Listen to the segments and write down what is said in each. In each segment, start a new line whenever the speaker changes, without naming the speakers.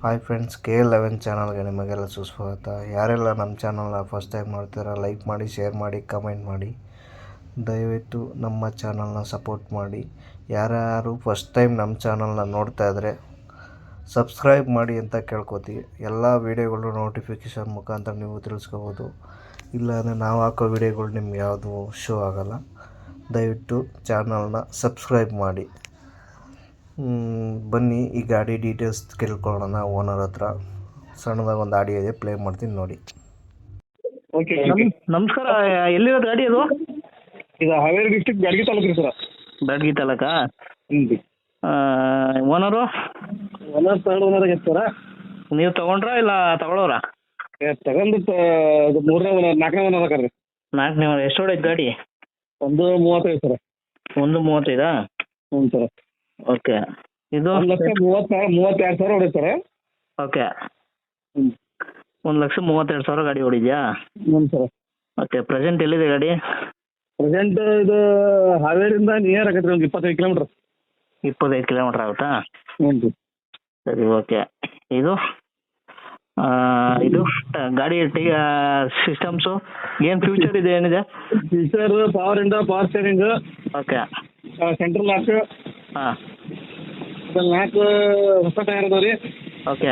Hi friends, KL11 ಚಾನಲ್ಗೆ ನಿಮಗೆಲ್ಲ ಸುಸ್ವಾಗತ. ಯಾರೆಲ್ಲ ನಮ್ಮ ಚಾನಲ್ನ ಫಸ್ಟ್ ಟೈಮ್ ನೋಡ್ತೀರಾ, ಲೈಕ್ ಮಾಡಿ, ಶೇರ್ ಮಾಡಿ, ಕಮೆಂಟ್ ಮಾಡಿ. ದಯವಿಟ್ಟು ನಮ್ಮ ಚಾನಲ್ನ ಸಪೋರ್ಟ್ ಮಾಡಿ. ಯಾರ್ಯಾರು ಫಸ್ಟ್ ಟೈಮ್ ನಮ್ಮ ಚಾನಲ್ನ ನೋಡ್ತಾ ಇದ್ದರೆ ಸಬ್ಸ್ಕ್ರೈಬ್ ಮಾಡಿ ಅಂತ ಕೇಳ್ಕೊತೀವಿ. ಎಲ್ಲ ವೀಡಿಯೋಗಳು ನೋಟಿಫಿಕೇಷನ್ ಮುಖಾಂತರ ನೀವು ತಿಳಿಸ್ಕೋಬೋದು. ಇಲ್ಲಾಂದರೆ ನಾವು ಹಾಕೋ ವೀಡಿಯೋಗಳು ನಿಮ್ಗೆ ಯಾವುದು ಶೋ ಆಗೋಲ್ಲ. ದಯವಿಟ್ಟು ಚಾನಲ್ನ ಸಬ್ಸ್ಕ್ರೈಬ್ ಮಾಡಿ. ಬನ್ನಿ ಈ ಗಾಡಿ ಡೀಟೇಲ್ಸ್ ಕೇಳ್ಕೊಳ್ಳೋಣ ಓನರ್ ಹತ್ರ. ಸಣ್ಣದಾಗ ಒಂದು ಆಡಿಯೋ ಇದೆ, ಪ್ಲೇ ಮಾಡ್ತೀನಿ ನೋಡಿ.
ಓಕೆ
ನಮಸ್ಕಾರ. ಎಲ್ಲಿರೋದು ಗಾಡಿ ಅದು?
ಇದು ಹಾವೇರಿ ಡಿಸ್ಟಿಕ್ ಬ್ಯಾಡಗಿ ತಾಲೂಕು ರೀ ಸರ್.
ಬ್ಯಾಡಗಿ ತಾಲೂಕಾ?
ಹ್ಞೂ ರೀ.
ಓನರು
ಥರ್ಡ್ ಓನರ್ ಆಗೈತೆ ಸರ.
ನೀವು ತೊಗೊಂಡ್ರಾ ಇಲ್ಲ ತಗೊಳ್ಳೋರಾ?
ತಗೊಂಡು ಇದು ಮೂರನೇ ಓನರ್, ನಾಲ್ಕನೇ ಓನರ್ ಅದಾರ ರೀ.
ನಾಲ್ಕನೇ ಓನರ್. ಎಷ್ಟು ಹೊಡೈತೆ ಗಾಡಿ?
1:35 ಸರ್.
1:35?
ಹ್ಞೂ ಸರ್.
ಓಕೆ. ಇದು
1,32,000 ಹೊಡೈತೆ ಸರ್.
ಓಕೆ.
ಹ್ಞೂ
1,32,000 ಗಾಡಿ ಹೊಡಿದ್ಯಾ?
ಹ್ಞೂ ಸರ್.
ಓಕೆ. ಪ್ರೆಸೆಂಟ್ ಎಲ್ಲಿದೆ ಗಾಡಿ?
ಪ್ರೆಸೆಂಟ್ ಇದು ಹಾವೇರಿಂದ ನಿಯರ್ ಆಗೈತೆ ರೀ, ಒಂದು 25 ಕಿಲೋಮೀಟ್ರ್.
25 ಕಿಲೋಮೀಟ್ರ್ ಆಗುತ್ತಾ?
ಹ್ಞೂ ರೀ.
ಸರಿ, ಓಕೆ. ಇದು ಇದು ಗಾಡಿ ಸಿಸ್ಟಮ್ಸು ಏನು ಫ್ಯೂಚರ್ ಇದೆ, ಏನಿದೆ?
Feature power steering.
Okay.
Central lock.
ಹಾಂ.
ಅದ್ರಲ್ಲಿ 4 ಹೊಸ ಟೈರ್ ಅದಾವೆ ರೀ.
ಓಕೆ.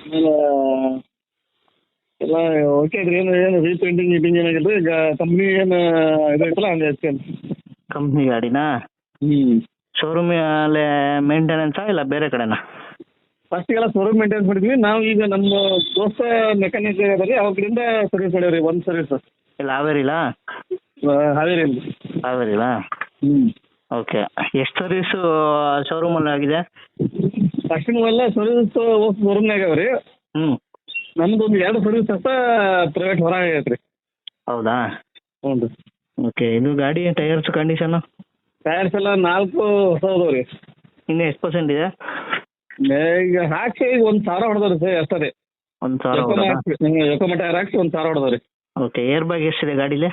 ಆಮೇಲೆ ಎಲ್ಲ ಓಕೆ ರೀ. ಏನು ರೀಪೇಂಟಿಂಗ್ ಏನಾಗಿಲ್ಲ ರೀ. ಈಗ ಕಂಪ್ನಿ ಏನು ಇದೈತಲ್ಲ ಹಂಗೆ ಐತೆ.
ಕಂಪ್ನಿ ಗಾಡಿನಾ?
ಹ್ಞೂ.
ಶೋರೂಮ್ ಅಲ್ಲೇ ಮೇಂಟೆನೆನ್ಸಾ ಇಲ್ಲ ಬೇರೆ ಕಡೆನಾ?
ಫಸ್ಟಿಗೆಲ್ಲ ಶೋರೂಮ್ ಮೇಂಟೆನೆನ್ಸ್ ಮಾಡಿದ್ವಿ. ನಾವು ಈಗ ನಮ್ಮ ದೋಸ್ತ ಮೆಕ್ಯಾನಿಕ್ ಅದ ರೀ, ಅವ್ರ ಕಡೆಯಿಂದ ಸರ್ವಿಸ್ ಮಾಡೇವ್ರಿ. ಒಂದು ಸರ್ವಿಸ್
ಇಲ್ಲ ಹಾವೇರಿಲಾ?
ಹಾವೇರಿಯಲ್ಲಿ.
ಹಾವೇರಿಲಾ?
ಹ್ಞೂ.
ಓಕೆ. ಎಷ್ಟು ಸರ್ವಿಸು ಶೋರೂಮಲ್ಲಿ ಆಗಿದೆ?
ಫಸ್ಟಿಗೆಲ್ಲ ಸರ್ವಿಸ್ ಶೋರೂಮ್ನಾಗ ಆಗ್ಯಾವ ರೀ.
ಹ್ಞೂ.
ನಮ್ದು ಒಂದು 2 ಸರ್ವಿಸ್ ಅಷ್ಟ ಪ್ರೈವೇಟ್ ಹೊರಗೆ ಆಗೈತೆ ರೀ.
ಹೌದಾ?
ಹ್ಞೂ ರೀ.
ಓಕೆ. ಇದು ಗಾಡಿ ಟೈರ್ಸ್ ಕಂಡೀಷನು?
ಟೈರ್ಸ್ ಎಲ್ಲ 4 ಹೊಸ ಅದಾವೆ ರೀ.
ಇನ್ನೂ ಎಷ್ಟು ಪರ್ಸೆಂಟ್ ಇದೆ?
ಈಗ ಹಾಕಿ ಈಗ 1,000 ಹೊಡೆದವ್ರಿ ಸರ್, ಅಷ್ಟೇ ರೀ.
1,000?
ಎಕೋಮ ಟೈರ್ ಹಾಕಿ 1,000 ಹೊಡೆದವ್ರಿ.
ಓಕೆ. ಏರ್ ಬ್ಯಾಗ್ ಎಷ್ಟಿದೆ ಗಾಡೀಲಿ?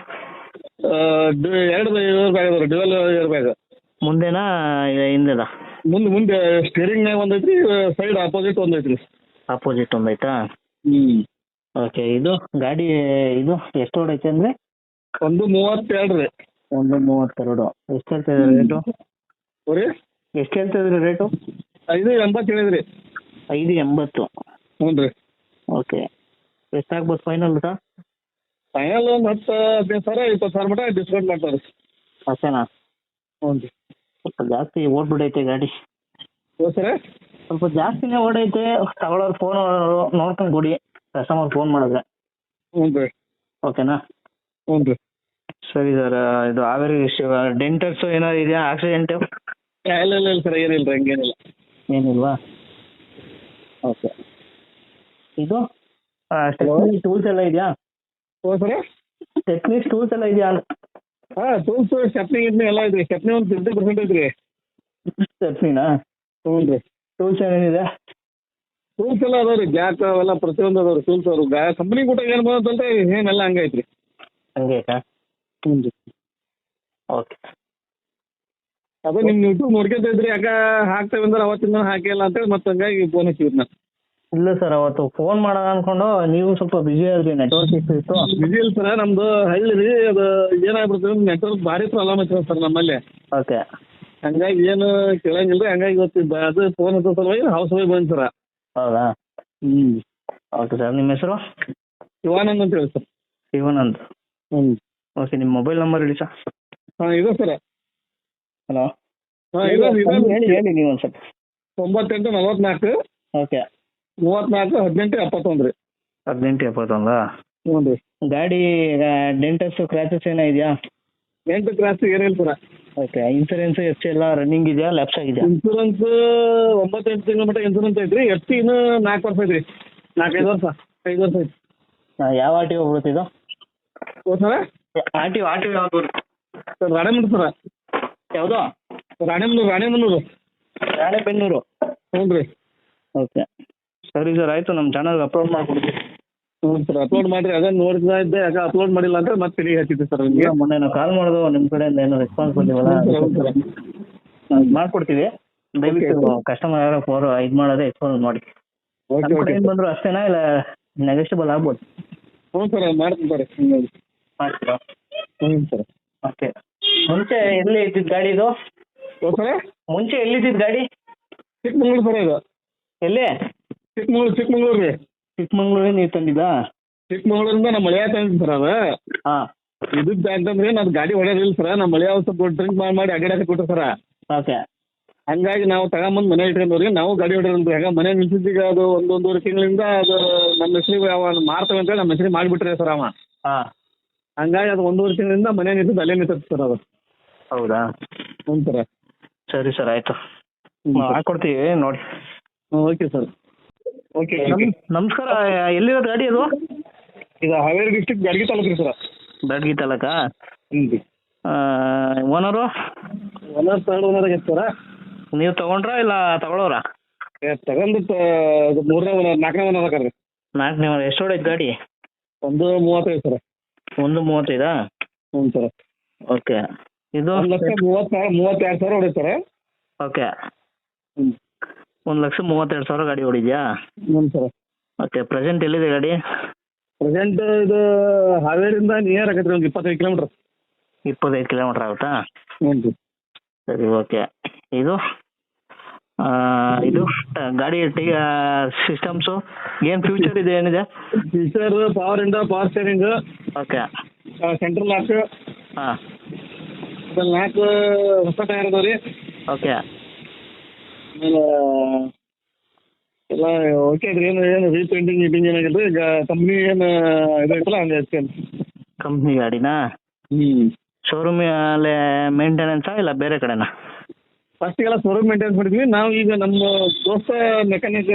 2 ಏರ್ ಬ್ಯಾಗ್ ಅದಾವೆ ರೀ, ಡ್ಯುವೆಲ್ ಏರ್ ಬ್ಯಾಗ್.
ಮುಂದೆನಾ ಹಿಂದೆನಾ?
ಮುಂದೆ ಸ್ಟೇರಿಂಗ್ನಾಗ ಒಂದು ಐತ್ರಿ, ಸೈಡ್ ಆಪೋಸಿಟ್ ಒಂದು ಐತ್ರಿ.
ಆಪೋಸಿಟ್ ಒಂದೈತಾ?
ಹ್ಞೂ.
ಓಕೆ. ಇದು ಗಾಡಿ ಇದು ಎಷ್ಟು ಹೊಡೈತೆ ಅಂದರೆ?
1:32 ರೀ.
1:32. ಎಷ್ಟು ಹೇಳ್ತಾ ಇದ್ದೀರಿ ರೇಟು?
ರೀ
ಎಷ್ಟು ಹೇಳ್ತಾ ಇದ್ದೀರಿ ರೇಟು?
5.80 ಹೇಳಿದ್ರಿ.
5.80?
ಹ್ಞೂ ರೀ.
ಓಕೆ. ಎಷ್ಟಾಗ್ಬೋದು ಫೈನಲ್ ಊಟ?
ಫೈನಲ್ ಒಂದು 10-15 ಸಾವಿರ 20,000 ಮಟ್ಟ ಡಿಸ್ಕೌಂಟ್ ಮಾಡ್ತಾರೆ.
ಅಷ್ಟೇನಾ?
ಹ್ಞೂ ರೀ.
ಸ್ವಲ್ಪ ಜಾಸ್ತಿ ಓಡ್ಬಿಡೈತೆ ಗಾಡಿ.
ಹ್ಞೂ ಸರ.
ಸ್ವಲ್ಪ ಜಾಸ್ತಿನೇ ಓಡೈತೆ. ತಗೊಳ್ಳೋರು ಫೋನ್ ನೋಡ್ಕೊಂಡು ಕೊಡಿ, ಕಸ್ಟಮರ್ ಫೋನ್ ಮಾಡಿದ್ರೆ.
ಹ್ಞೂ ರೀ.
ಓಕೆನಾ?
ಹ್ಞೂ ರೀ.
ಸರಿ ಸರ್. ಇದು ಹಾವೇರಿ ಡೆಂಟರ್ಸು ಏನಾದ್ರು ಇದೆಯಾ? ಆಕ್ಸಿಡೆಂಟು?
ಇಲ್ಲ ಸರ್, ಏನಿಲ್ಲ ರೀ, ಹಂಗೇನಿಲ್ಲ.
ಏನಿಲ್ವಾ? ಓಕೆ. ಇದು ಟೆಕ್ನಿಕ್ ಟೂಲ್ಸ್ ಎಲ್ಲ ಇದೆಯಾ?
ಹ್ಞೂ ಸರ.
ಟೆಕ್ನಿಕ್ ಟೂಲ್ಸ್ ಎಲ್ಲ ಇದೆಯಾ?
ಹಾಂ, ಟೂಲ್ಸ್ ಸ್ಟೆಪ್ನಿ ಎಲ್ಲ ಐತ್ರಿ. ಸ್ಟೆಪ್ನಿ ಒಂದು 50% ಐತ್ರಿ.
ಸ್ಟೆಪ್ನಿನಾ?
ಹ್ಞೂ ರೀ.
ಟೂಲ್ಸ್ ಏನೇನಿದೆ?
ಟೂಲ್ಸ್ ಎಲ್ಲ ಅದಾವೆ ರೀ, ಜಾಕ್ ಅವೆಲ್ಲ ಪ್ರತಿಯೊಂದು ಅದಾವೆ ರೀ. ಟೂಲ್ಸ್ ಅವರು ಕಂಪ್ನಿ ಕೂಡ ಏನು ಬಂದಂತ ಏನೆಲ್ಲ ಹಂಗೆ ಐತ್ರಿ.
ಹಂಗೆ ಆಯ್ತಾ?
ಹ್ಞೂ ರೀ.
ಓಕೆ.
ಅದೇ ನಿಮ್ಮ ಯೂಟ್ಯೂಬ್ ನೋಡ್ಕೊತ ಇದ್ರಿ, ಯಾಕೆ ಹಾಕ್ತೇವೆ ಅಂದ್ರೆ ಅವತ್ತಿಂದ ಹಾಕಿಲ್ಲ ಅಂತೇಳಿ ಮತ್ತೆ ಹಂಗಾಗಿ ಫೋನ್ ಹಚ್ಚಿದ್ರಿ ನಾನು.
ಇಲ್ಲ ಸರ್, ಅವತ್ತು ಫೋನ್ ಮಾಡೋಣ ಅಂದ್ಕೊಂಡು ನೀವು ಸ್ವಲ್ಪ ಬಿಜಿ ಆದ್ರಿ, ನೆಟ್ವರ್ಕ್ ಇತ್ತು.
ಬಿಜಿ ಇಲ್ಲ ಸರ್, ನಮ್ಮದು ಹಳ್ಳಿ ರೀ. ಅದು ಏನಾಗ್ಬಿಡ್ತದೆ, ನೆಟ್ವರ್ಕ್ ಭಾರಿ ಪ್ರಾಬ್ಲಮ್ ಐತೆ ಸರ್ ನಮ್ಮಲ್ಲಿ.
ಓಕೆ.
ಹಂಗಾಗಿ ಏನು ಕೇಳಂಗಿಲ್ಲ ರೀ. ಹಂಗಾಗಿ ಇವತ್ತು ಅದು ಫೋನ್ ಹತ್ತೋ ಸಲುವಾಗಿ ಹೌಸ್ ವೈಫ್ ಬಂದು ಸರ.
ಹೌದಾ?
ಹ್ಞೂ.
Okay sir. ನಿಮ್ಮ ಹೆಸರು?
ಶಿವಾನಂದ್ ಅಂತ ಹೇಳಿ ಸರ್.
ಶಿವಾನಂದ್.
ಹ್ಞೂ.
ಓಕೆ. ನಿಮ್ಮ ಮೊಬೈಲ್ ನಂಬರ್ ಹೇಳಿ ಸರ್.
ಹಾಂ, ಇದೆ ಸರ.
ಹಲೋ.
ಹಾಂ, ಇದೆ
ಹೇಳಿ ನೀವು ಒಂದು ಸ್ವಲ್ಪ.
98 44
ಓಕೆ.
34 18 71 ರೀ.
18 71?
ಹ್ಞೂ ರೀ.
ಗಾಡಿ ಡೆಂಟರ್ಸು ಕ್ರ್ಯಾಚಸ್ ಏನೋ ಇದೆಯಾ?
8 ಕ್ರಾಸ್ ಏನಿಲ್ಲ ಸರ.
ಓಕೆ. ಇನ್ಸೂರೆನ್ಸ್ ಎಷ್ಟು ಎಲ್ಲ ರನ್ನಿಂಗ್ ಇದೆಯಾ, ಲ್ಯಾಪ್ಸ್ ಆಗಿದೆಯಾ?
ಇನ್ಸೂರೆನ್ಸ್ 9-8 ತಿಂಗಳ ಮಟ್ಟ ಇನ್ಸೂರೆನ್ಸ್ ಐತ್ರಿ. ಎಫ್ ಸಿ ಇನ್ನೂ 4 ವರ್ಷ ಐತ್ರಿ. 4-5 ವರ್ಷ 5 ವರ್ಷ ಐತಿ.
ಯಾವ ಆರ್ ಟಿ ಒ ಬರುತ್ತೆ ಇದು?
ಹ್ಞೂ ಸರ.
ಆರ್ ಟಿ ಒ ಯಾವ್ದು ಬರುತ್ತೆ
ಸರ್? ರಾಣೆಬೆನ್ನೂರು ಸರ.
ಯಾವುದು?
ರಾಣೆಬೆನ್ನೂರು.
ರಾಣೆಬೆನ್ನೂರು?
ಹ್ಞೂ ರೀ.
ಓಕೆ. ಸರಿ ಸರ್, ಆಯಿತು. ನಮ್ಮ ಚಾನಲ್ಗೆ ಅಪ್ಲೋಡ್ ಮಾಡಿಕೊಡ್ತೀವಿ.
ಹ್ಞೂ ಸರ್, ಅಪ್ಲೋಡ್ ಮಾಡಿರಿ. ಅದನ್ನು ನೋಡ್ತಾ ಇದ್ದೆ, ಯಾಕೆ ಅಪ್ಲೋಡ್ ಮಾಡಿಲ್ಲ ಅಂತ ಮತ್ತೆ ತಿರುಗಿ ಹಚ್ಚಿದ್ದೆ ಸರ್ ನಿಮಗೆ.
ಮೊನ್ನೆ ನಾವು ಕಾಲ್ ಮಾಡೋದು ನಿಮ್ಮ ಕಡೆಯಿಂದ ಏನೋ ರೆಸ್ಪಾನ್ಸ್ ಬಂದಿವಲ್ಲ,
ಹೌದು ಸರ್.
ಮಾಡಿಕೊಡ್ತೀವಿ. ದಯವಿಟ್ಟು ಕಸ್ಟಮರ್ ಯಾರೋ ಫೋನ್ ಇದು ಮಾಡೋದೇ ಫೋನ್ ಮಾಡಿ.
ಓಕೆ
ನಮ್ಮ
ಓಕೆ
ಕಡೆಯಿಂದ ಬಂದ್ರು ಅಷ್ಟೇನಾ ಇಲ್ಲ ನೆಗೋಷಿಯಬಲ್ ಆಗ್ಬೋದು?
ಹ್ಞೂ ಸರ್ ಮಾಡ್ತೀನಿ ಸರ್.
ಮಾಡ್ತೀರಾ?
ಹ್ಞೂ ಸರ್.
ಓಕೆ. ಮುಂಚೆ ಎಲ್ಲಿ ಇದ್ದಿದ್ದು ಗಾಡಿ ಇದು?
ಓ ಸರ್
ಮುಂಚೆ ಎಲ್ಲಿದ್ದಿದ್ದು ಗಾಡಿ?
ಚಿಕ್ಕಮಂಗ್ಳೂರು ಸರ್ ಇದು.
ಎಲ್ಲಿ?
ಚಿಕ್ಕಮಂಗ್ಳೂರು ರೀ.
ಚಿಕ್ಕಮಂಗ್ಳೂರಿಂದ ನೀವು ತಂದಿದ್ದಾ?
ಚಿಕ್ಕಮಂಗ್ಳೂರಿಂದ ನಮ್ಮ ಮಳೆಯ ತಂದಿದ್ದು ಸರ್ ಅದು.
ಹಾಂ.
ಇದಕ್ಕೆ ಅಂತಂದ್ರೆ ನಾನು ಗಾಡಿ ಹೊಡೆಯೋದಿಲ್ಲ ಸರ್, ನಮ್ಮ ಮಳೆಯ ಸ್ವಲ್ಪ ಡ್ರಿಂಕ್ ಮಾಡಿ ಅಡ್ಡಾಡಕ್ಕೆ ಕೊಟ್ಟರು ಸರ್.
ಓಕೆ.
ಹಂಗಾಗಿ ನಾವು ತಗೊಂಬಂದು ಮನೆ ಇಟ್ಕೊಂಡವ್ರಿ, ನಾವು ಗಾಡಿ ಹೊಡೆಯೋದು ಹೆಂಗ ಮನೆ ನಿಲ್ಸಿದ್ದೀಗ ಅದು ಒಂದೂವರೆ ತಿಂಗಳಿಂದ ಅದು ನಮ್ಮ ಹೆಸರಿಗೆ ಅವ ಮಾರ್ತವೆ ಅಂತೇಳಿ ನಮ್ಮ ಹೆಸರಿಗೆ ಮಾಡಿಬಿಟ್ರೆ ಸರ್ ಅವ.
ಹಾಂ.
ಹಂಗಾಗಿ ಅದು 1.5 ತಿಂಗಳಿಂದ ಮನೆ ನಿಂತಿದ್ದು ಅಲ್ಲೇ ನಿಂತೈತೆ ಸರ್ ಅದು.
ಹೌದಾ?
ಹ್ಞೂ ಸರ್.
ಸರಿ ಸರ್, ಆಯಿತು. ಹಾಕ್ಕೊಡ್ತೀವಿ ನೋಡಿ.
Okay sir. ಓಕೆ
ನಮಸ್ಕಾರ. ಎಲ್ಲಿರೋದು ಗಾಡಿ ಅದು?
ಇದು ಹಾವೇರಿ ಡಿಸ್ಟ್ರಿಕ್ಟ್ ಬ್ಯಾಡಗಿ ತಾಲೂಕು ರೀ ಸರ್.
ಬ್ಯಾಡಗಿ ತಾಲೂಕಾ?
ಹ್ಞೂ ರೀ.
ಓನರು?
ಥರ್ಡ್ ಓನರ್ ಆಗೈತೆ ಸರ.
ನೀವು ತೊಗೊಂಡ್ರಾ ಇಲ್ಲ ತಗೊಳ್ಳೋರಾ?
ತಗೊಂಡು ಇದು 3ನೇ ಓನರ್ 4ನೇ ಓನರ್ ಅದಾರ ರೀ.
4ನೇ ಓನರ್. ಎಷ್ಟು ಹೊಡೈತೆ ಗಾಡಿ?
1.35 ಸರ್.
1.35?
ಹ್ಞೂ ಸರ್.
ಓಕೆ. ಇದು
1,32,000 ಹೊಡೈತೆ ಸರ್.
ಓಕೆ.
ಹ್ಞೂ
1,32,000 ಗಾಡಿ ಹೊಡಿದ್ಯಾ?
ಹ್ಞೂ ಸರ್.
ಓಕೆ. ಪ್ರೆಸೆಂಟ್ ಎಲ್ಲಿದೆ ಗಾಡಿ?
ಪ್ರೆಸೆಂಟ್ ಇದು ಹಾವೇರಿಂದ ನಿಯರ್ ಆಗೈತೆ ರೀ, ಒಂದು 25 ಕಿಲೋಮೀಟ್ರ್.
25 ಕಿಲೋಮೀಟ್ರ್ ಆಗುತ್ತಾ?
ಹ್ಞೂ ರೀ.
ಸರಿ, ಓಕೆ. ಇದು ಇದು ಗಾಡಿ ಸಿಸ್ಟಮ್ಸು ಏನು ಫ್ಯೂಚರ್ ಇದೆ, ಏನಿದೆ?
ಫೀಚರ್ ಪವರ್ ಇಂಡ, power steering,
okay.
Central lock,
ಹಾಂ.
ಅದ್ರಲ್ಲಿ 4 ಹೊಸ ಟೈರ್ ಅದಾವೆ ರೀ.
ಓಕೆ.
ಆಮೇಲೆ ಎಲ್ಲ ಓಕೆ ರೀ. ಏನು ರೀಪೇಂಟಿಂಗ್ ಗೀಟಿಂಗ್ ಏನಾಗಿಲ್ಲ ರೀ. ಈಗ ಕಂಪ್ನಿ ಏನು ಇದೈತಲ್ಲ ಹಂಗೆ ಐತೆ.
ಕಂಪ್ನಿ ಗಾಡಿನಾ?
ಹ್ಞೂ.
ಶೋರೂಮಲ್ಲೇ ಮೇಂಟೆನೆನ್ಸಾ ಇಲ್ಲ ಬೇರೆ ಕಡೆನಾ?
ಫಸ್ಟಿಗೆಲ್ಲ ಶೋರೂಮ್ ಮೇಂಟೆನೆನ್ಸ್ ಮಾಡಿದ್ವಿ. ನಾವು ಈಗ ನಮ್ಮ ದೋಸ್ತ ಮೆಕ್ಯಾನಿಕ್